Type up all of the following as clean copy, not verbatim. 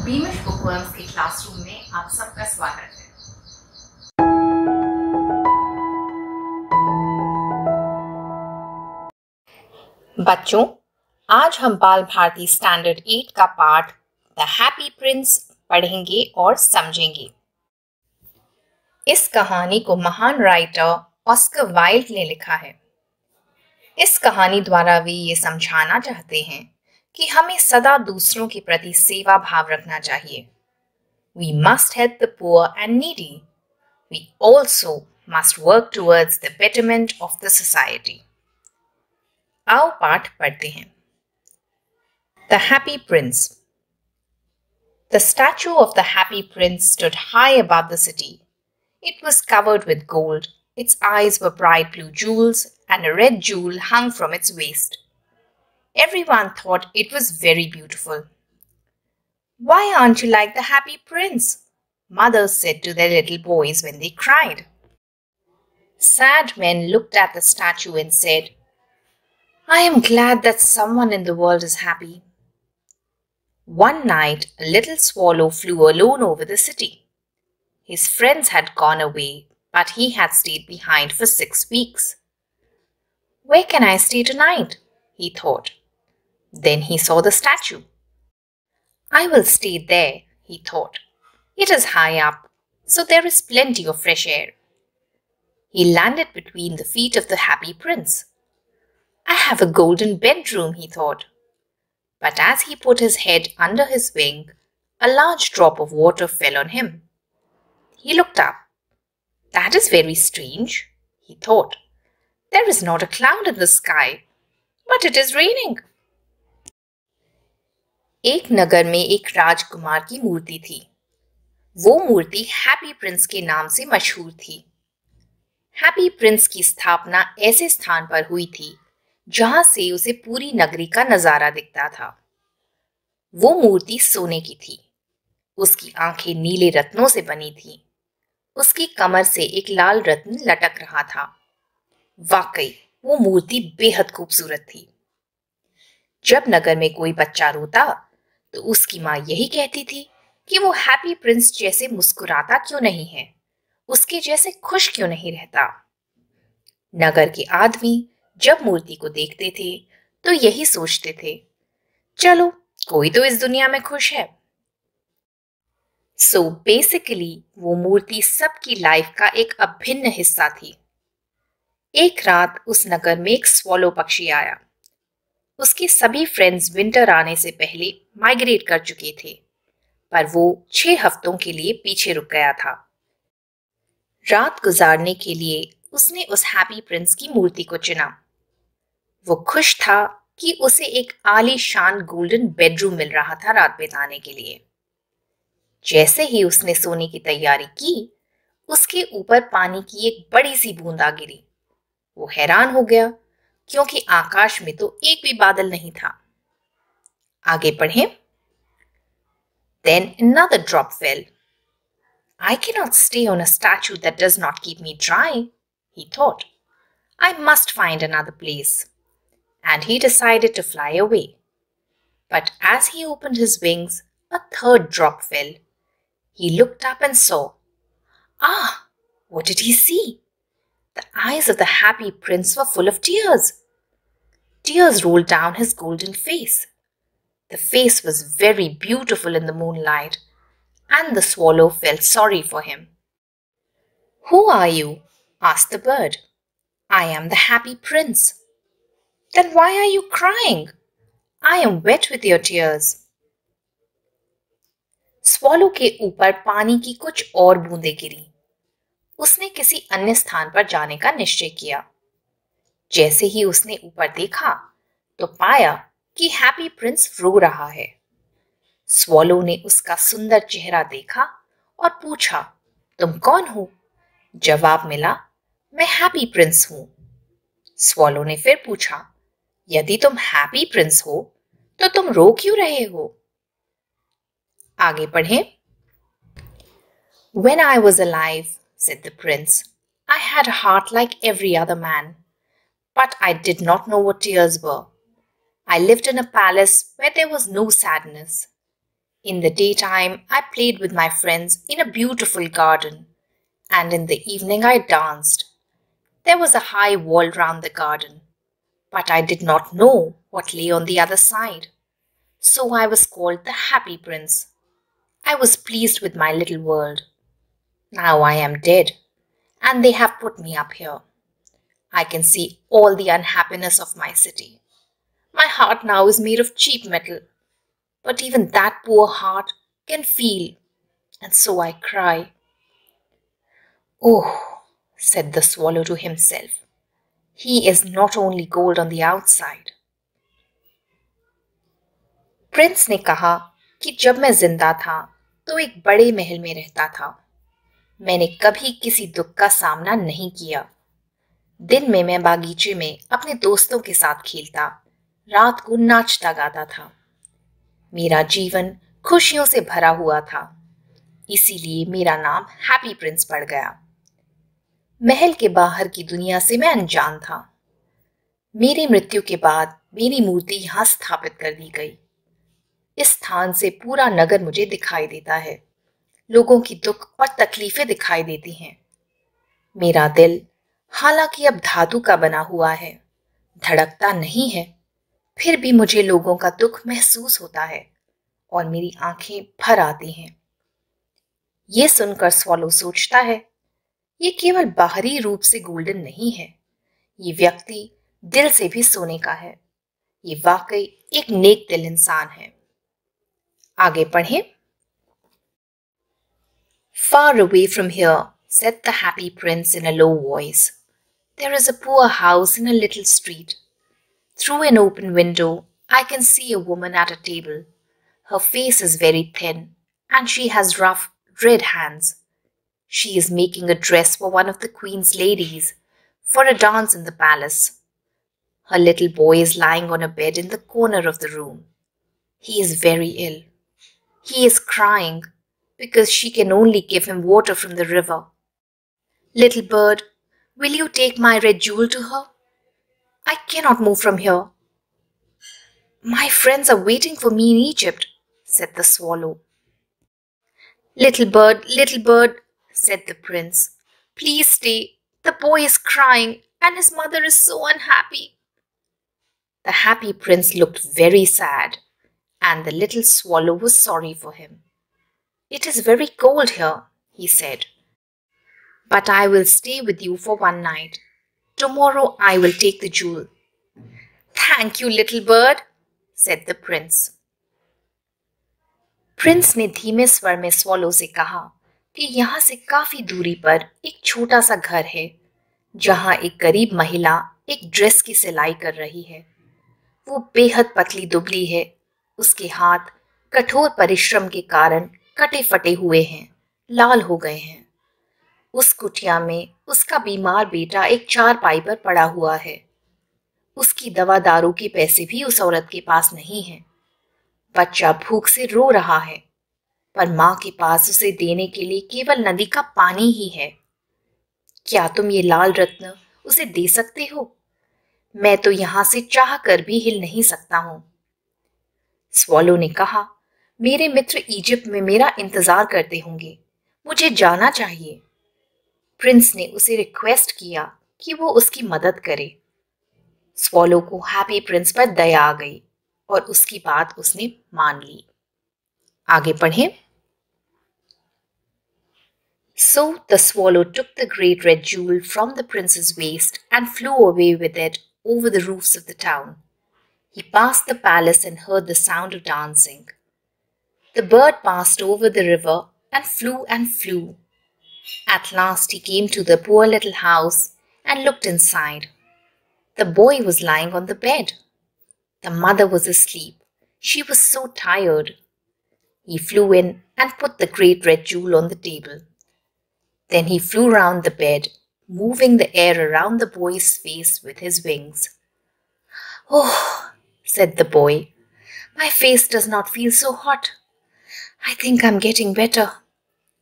बीमिश bookworms के classroom में आप सबका स्वागत है। बच्चों, आज हम बाल भारती स्टैंडर्ड 8 का पाठ द हैप्पी प्रिंस पढ़ेंगे और समझेंगे। इस कहानी को महान राइटर ऑस्कर वाइल्ड ने लिखा है। इस कहानी द्वारा वे ये समझाना चाहते हैं कि हमें सदा दूसरों के प्रति सेवा भाव रखना चाहिए। We must help the poor and needy. We also must work towards the betterment of the society. आओ पाठ पढ़ते हैं। The Happy Prince. The statue of the Happy Prince stood high above the city. It was covered with gold. Its eyes were bright blue jewels, and a red jewel hung from its waist. Everyone thought it was very beautiful. Why aren't you like the Happy Prince? Mothers said to their little boys when they cried. Sad men looked at the statue and said, I am glad that someone in the world is happy. One night, a little swallow flew alone over the city. His friends had gone away, but he had stayed behind for 6 weeks. Where can I stay tonight? He thought. Then he saw the statue. I will stay there, he thought. It is high up, so there is plenty of fresh air. He landed between the feet of the Happy Prince. I have a golden bedroom, he thought. But as he put his head under his wing, a large drop of water fell on him. He looked up. That is very strange, he thought. There is not a cloud in the sky, but it is raining. एक नगर में एक राजकुमार की मूर्ति थी। वो मूर्ति happy Prince के नाम से मशहूर थी। हैप्पी प्रिंस की स्थापना ऐसे स्थान पर हुई थी जहां से उसे पूरी नगरी का नजारा दिखता था। वो मूर्ति सोने की थी। उसकी आंखें नीले रत्नों से बनी थी। उसकी कमर से एक लाल रत्न लटक रहा था। वाकई वो मूर्ति बेहद खूबसूरत थी। जब नगर में कोई बच्चा रोता तो उसकी माँ यही कहती थी कि वो हैप्पी प्रिंस जैसे मुस्कुराता क्यों नहीं है, उसके जैसे खुश क्यों नहीं रहता। नगर के आदमी जब मूर्ति को देखते थे तो यही सोचते थे, चलो कोई तो इस दुनिया में खुश है। सो बेसिकली वो मूर्ति सबकी लाइफ का एक अभिन्न हिस्सा थी। एक रात उस नगर में एक स्वॉलो पक्षी आया। उसके सभी फ्रेंड्स विंटर आने से पहले माइग्रेट कर चुके थे, पर वो 6 हफ्तों के लिए पीछे रुक गया था। रात गुजारने के लिए उसने उस हैप्पी प्रिंस की मूर्ति को चुना। वो खुश था कि उसे एक आलीशान गोल्डन बेडरूम मिल रहा था रात बिताने के लिए। जैसे ही उसने सोने की तैयारी की, उसके ऊपर पानी की एक बड़ी सी बूंद आ गिरी। वो हैरान हो गया क्योंकि आकाश में तो एक भी बादल नहीं था। आगे पढ़ें। Then another drop fell. I cannot stay on a statue that does not keep me dry, he thought. I must find another place. And he decided to fly away. But as he opened his wings, a third drop fell. He looked up and saw. Ah, what did he see? The eyes of the Happy Prince were full of tears. Tears rolled down his golden face. The face was very beautiful in the moonlight, and the swallow felt sorry for him. Who are you? Asked the bird. I am the Happy Prince. Then why are you crying? I am wet with your tears. Swallow के ऊपर पानी की कुछ और बूंदें गिरी। उसने किसी अन्य स्थान पर जाने का निश्चय किया। जैसे ही उसने ऊपर देखा तो पाया कि हैप्पी प्रिंस रो रहा है। स्वॉलो ने उसका सुंदर चेहरा देखा और पूछा, तुम कौन हो? जवाब मिला, मैं हैप्पी प्रिंस हूं। स्वॉलो ने फिर पूछा, यदि तुम हैप्पी प्रिंस हो तो तुम रो क्यों रहे हो? आगे पढ़ें। When I was alive, said the prince, I had a heart like every other man, but I did not know what tears were. I lived in a palace where there was no sadness. In the daytime, I played with my friends in a beautiful garden, and in the evening I danced. There was a high wall round the garden, but I did not know what lay on the other side. So I was called the Happy Prince. I was pleased with my little world. Now I am dead, and they have put me up here. I can see all the unhappiness of my city. My heart now is made of cheap metal, but even that poor heart can feel, and so I cry. Oh, said the swallow to himself, he is not only gold on the outside. Prince ने कहा कि जब मैं जिंदा था तो एक बड़े महल में रहता था। मैंने कभी किसी दुख का सामना नहीं किया। दिन में मैं बागीचे में अपने दोस्तों के साथ खेलता, रात को नाचता गाता था। मेरा जीवन खुशियों से भरा हुआ था, इसीलिए मेरा नाम हैप्पी प्रिंस पड़ गया। महल के बाहर की दुनिया से मैं अनजान था। मेरी मृत्यु के बाद मेरी मूर्ति यहाँ स्थापित कर दी गई। इस स्थान से पूरा नगर मुझे दिखाई देता है। लोगों की दुख और तकलीफें दिखाई देती हैं। मेरा दिल हालांकि अब धातु का बना हुआ है, धड़कता नहीं है, फिर भी मुझे लोगों का दुख महसूस होता है और मेरी आंखें भर आती हैं। ये सुनकर स्वॉलो सोचता है, ये केवल बाहरी रूप से गोल्डन नहीं है, ये व्यक्ति दिल से भी सोने का है। ये वाकई एक नेक दिल इंसान है। आगे पढ़ें। Far away from here, said the happy prince in a low voice, there is a poor house in a little street. Through an open window, I can see a woman at a table. Her face is very thin, and she has rough, red hands. She is making a dress for one of the queen's ladies for a dance in the palace. Her little boy is lying on a bed in the corner of the room. He is very ill. He is crying because she can only give him water from the river. Little bird, will you take my red jewel to her? I cannot move from here. My friends are waiting for me in Egypt, said the swallow. Little bird, said the prince, please stay. The boy is crying and his mother is so unhappy. The happy prince looked very sad, and the little swallow was sorry for him. It is very cold here, he said, but I will stay with you for one night. Tomorrow I will take the jewel. Thank you, little bird, said the prince. Prince ने धीमे स्वर में swallow से कहा कि यहाँ से काफी दूरी पर एक छोटा सा घर है जहाँ एक गरीब महिला एक ड्रेस की सिलाई कर रही है। वो बेहद पतली दुबली है। उसके हाथ कठोर परिश्रम के कारण कटे फटे हुए हैं, लाल हो गए हैं। उस कुटिया में उसका बीमार बेटा एक चारपाई पर पड़ा हुआ है। उसकी दवा दारू के पैसे भी उस औरत के पास नहीं हैं। बच्चा भूख से रो रहा है, पर माँ के पास उसे देने के लिए केवल नदी का पानी ही है। क्या तुम ये लाल रत्न उसे दे सकते हो? मैं तो यहाँ से चाह कर भी हिल नहीं सकता हूँ। स्वॉलो ने कहा, मेरे मित्र इजिप्ट में मेरा इंतजार करते होंगे, मुझे जाना चाहिए। प्रिंस ने उसे रिक्वेस्ट किया कि वो उसकी मदद करे। स्वॉलो को हैप्पी प्रिंस पर दया आ गई और उसकी बात उसने मान ली। आगे पढ़ें। So the swallow took the great red jewel from the prince's waist and flew away with it over the roofs of the town. He passed the palace and heard the sound of dancing. The bird passed over the river and flew and flew. At last he came to the poor little house and looked inside. The boy was lying on the bed. The mother was asleep. She was so tired. He flew in and put the great red jewel on the table. Then he flew round the bed, moving the air around the boy's face with his wings. Oh, said the boy, my face does not feel so hot. I think I'm getting better.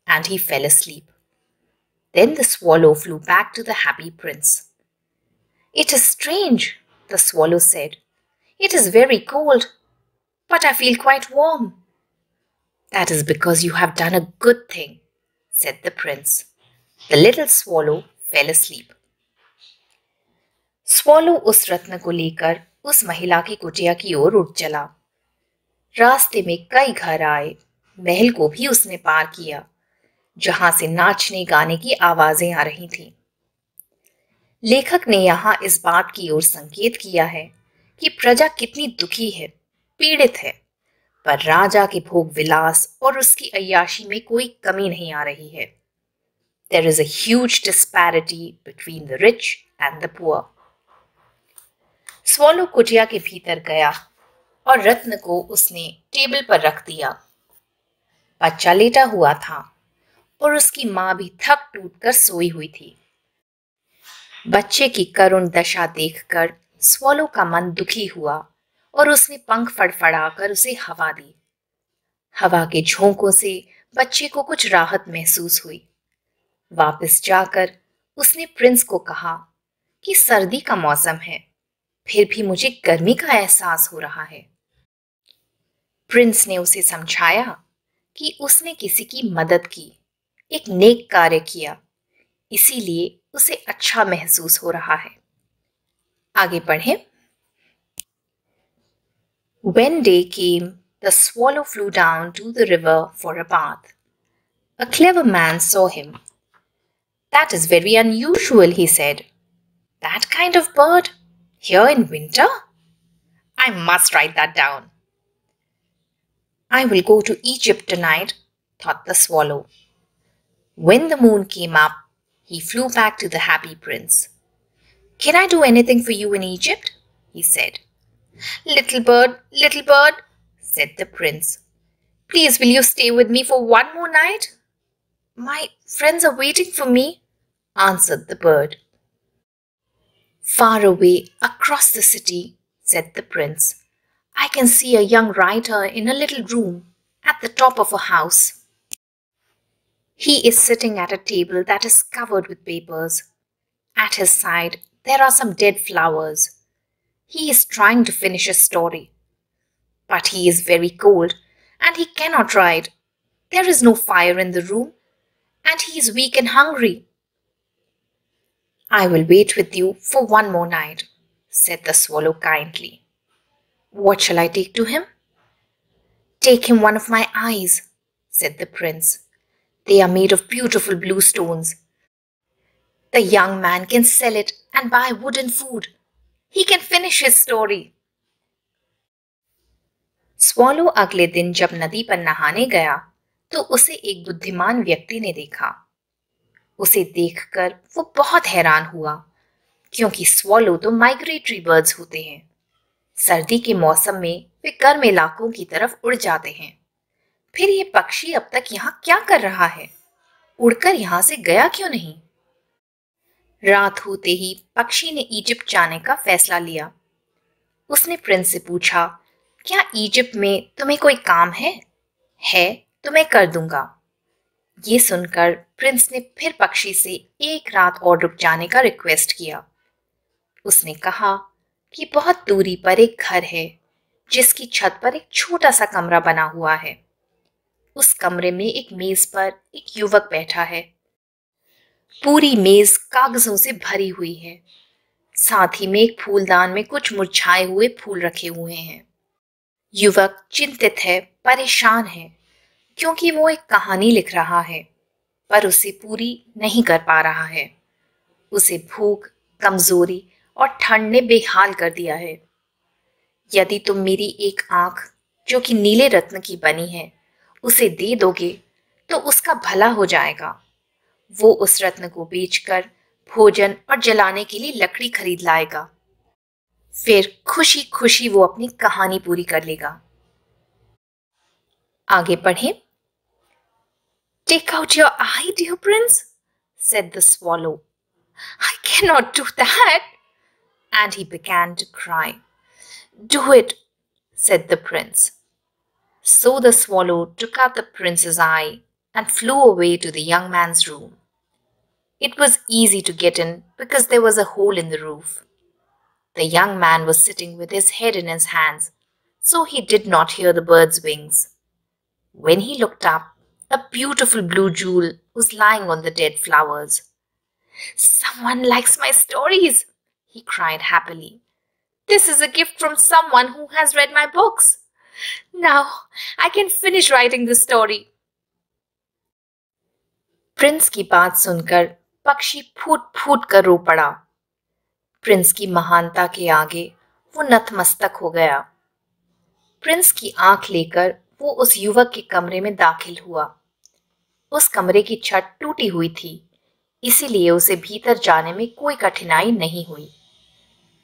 And he fell asleep. Then the swallow flew back to the happy prince. It is strange, the swallow said. It is very cold, but I feel quite warm. That is because you have done a good thing, said the prince. The little swallow fell asleep. Swallow उस रत्न को लेकर उस महिला की कुटिया की ओर उठ चला। रास्ते में कई घर आए, महल को भी उसने पार किया, जहां से नाचने गाने की आवाजें आ रही थीं। लेखक ने यहाँ इस बात की ओर संकेत किया है कि प्रजा कितनी दुखी है, पीड़ित है, पर राजा के भोग विलास और उसकी अय्याशी में कोई कमी नहीं आ रही है। There is a huge disparity between the rich and the poor. Swallow कुटिया के भीतर गया और रत्न को उसने टेबल पर रख दिया। बच्चा लेटा हुआ था और उसकी मां भी थक टूट कर सोई हुई थी। बच्चे की करुण दशा देखकर स्वॉलो का मन दुखी हुआ और उसने पंख फड़फड़ाकर उसे हवा दी। हवा के झोंकों से बच्चे को कुछ राहत महसूस हुई। वापस जाकर उसने प्रिंस को कहा कि सर्दी का मौसम है, फिर भी मुझे गर्मी का एहसास हो रहा है। प्रिंस ने उसे समझाया कि उसने किसी की मदद की, एक नेक कार्य किया, इसीलिए उसे अच्छा महसूस हो रहा है। आगे पढ़ें। When day came, the swallow flew down to the river for a bath. A clever man saw him. That is very unusual, he said. That kind of bird? Here in winter? I must write that down. I will go to Egypt tonight, thought the swallow. When the moon came up, he flew back to the happy prince. Can I do anything for you in Egypt? He said. Little bird, said the prince. Please will you stay with me for one more night? My friends are waiting for me, answered the bird. Far away across the city, said the prince, I can see a young writer in a little room at the top of a house. He is sitting at a table that is covered with papers. At his side, there are some dead flowers. He is trying to finish a story. But he is very cold and he cannot write. There is no fire in the room and he is weak and hungry. I will wait with you for one more night, said the swallow kindly. What shall I take to him? Take him one of my eyes, said the prince. They are made of beautiful blue stones. The young man can sell it and buy wood and food. He can finish his story. Swallow अगले दिन जब नदी पर नहाने गया तो उसे एक बुद्धिमान व्यक्ति ने देखा। उसे देखकर वो बहुत हैरान हुआ, क्योंकि स्वॉलो तो माइग्रेटरी बर्ड्स होते हैं। सर्दी के मौसम में वे गर्म इलाकों की तरफ उड़ जाते हैं। फिर ये पक्षी अब तक यहाँ क्या कर रहा है? उड़कर यहाँ से गया क्यों नहीं? रात होते ही पक्षी ने इजिप्ट जाने का फैसला लिया। उसने प्रिंस से पूछा, क्या इजिप्ट में तुम्हें कोई काम है? है तो मैं कर दूंगा। ये सुनकर प्रिंस ने फिर पक्षी से एक रात और रुक जाने का रिक्वेस्ट किया। उसने कहा कि बहुत दूरी पर एक घर है जिसकी छत पर एक छोटा सा कमरा बना हुआ है। उस कमरे में एक मेज पर एक युवक बैठा है। पूरी मेज कागजों से भरी हुई है। साथ ही में एक फूलदान में कुछ मुरझाए हुए फूल रखे हुए हैं। युवक चिंतित है, परेशान है, क्योंकि वो एक कहानी लिख रहा है, पर उसे पूरी नहीं कर पा रहा है। उसे भूख, कमजोरी और ठंड ने बेहाल कर दिया है। यदि तुम मेरी एक आंख, जो कि नीले रत्न की बनी है, उसे दे दोगे तो उसका भला हो जाएगा। वो उस रत्न को बेचकर भोजन और जलाने के लिए लकड़ी खरीद लाएगा। फिर खुशी खुशी वो अपनी कहानी पूरी कर लेगा। आगे पढ़ें। Take out your eye, dear prince, said the swallow. I cannot do that. And he began to cry. Do it, said the prince. So the swallow took out the prince's eye and flew away to the young man's room. It was easy to get in because there was a hole in the roof. The young man was sitting with his head in his hands, so he did not hear the bird's wings. When he looked up, a beautiful blue jewel was lying on the dead flowers. "Someone likes my stories," he cried happily. "This is a gift from someone who has read my books. Now I can finish writing the story." Prince की बात सुनकर पक्षी फूट फूट कर रो पड़ा। Prince की महानता के आगे वो नतमस्तक हो गया। प्रिंस की आंख लेकर वो उस युवक के कमरे में दाखिल हुआ। उस कमरे की छत टूटी हुई थी, इसीलिए उसे भीतर जाने में कोई कठिनाई नहीं हुई।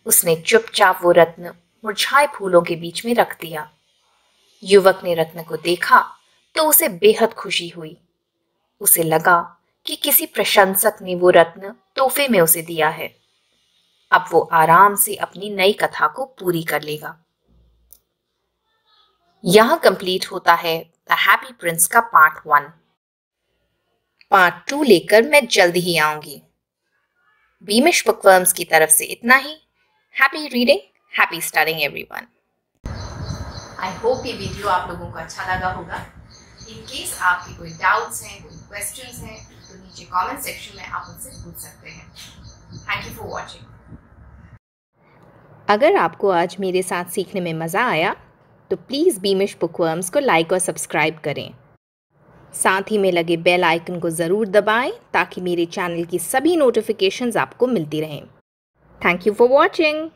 उसने चुपचाप वो रत्न मुरझाए फूलों के बीच में रख दिया। युवक ने रत्न को देखा तो उसे बेहद खुशी हुई। उसे लगा कि किसी प्रशंसक ने वो रत्न तोहफे में उसे दिया है। अब वो आराम से अपनी नई कथा को पूरी कर लेगा। यहां कंप्लीट होता है द हैप्पी प्रिंस का पार्ट 1। पार्ट 2 लेकर मैं जल्द ही आऊंगी। बीमिश बुकवर्म्स की तरफ से इतना ही। Happy reading, happy studying everyone. I hope ये वीडियो आप लोगों को अच्छा लगा होगा। इन केस आपके कोई डाउट्स हैं, कोई क्वेश्चंस हैं, तो नीचे कमेंट सेक्शन में आप मुझसे पूछ सकते हैं। Thank you for watching. अगर आपको आज मेरे साथ सीखने में मज़ा आया तो प्लीज़ बीमिश बुकवर्म्स को लाइक और सब्सक्राइब करें। साथ ही में लगे बेल आइकन को ज़रूर दबाएं ताकि मेरे चैनल की सभी नोटिफिकेशंस आपको मिलती रहें। Thank you for watching.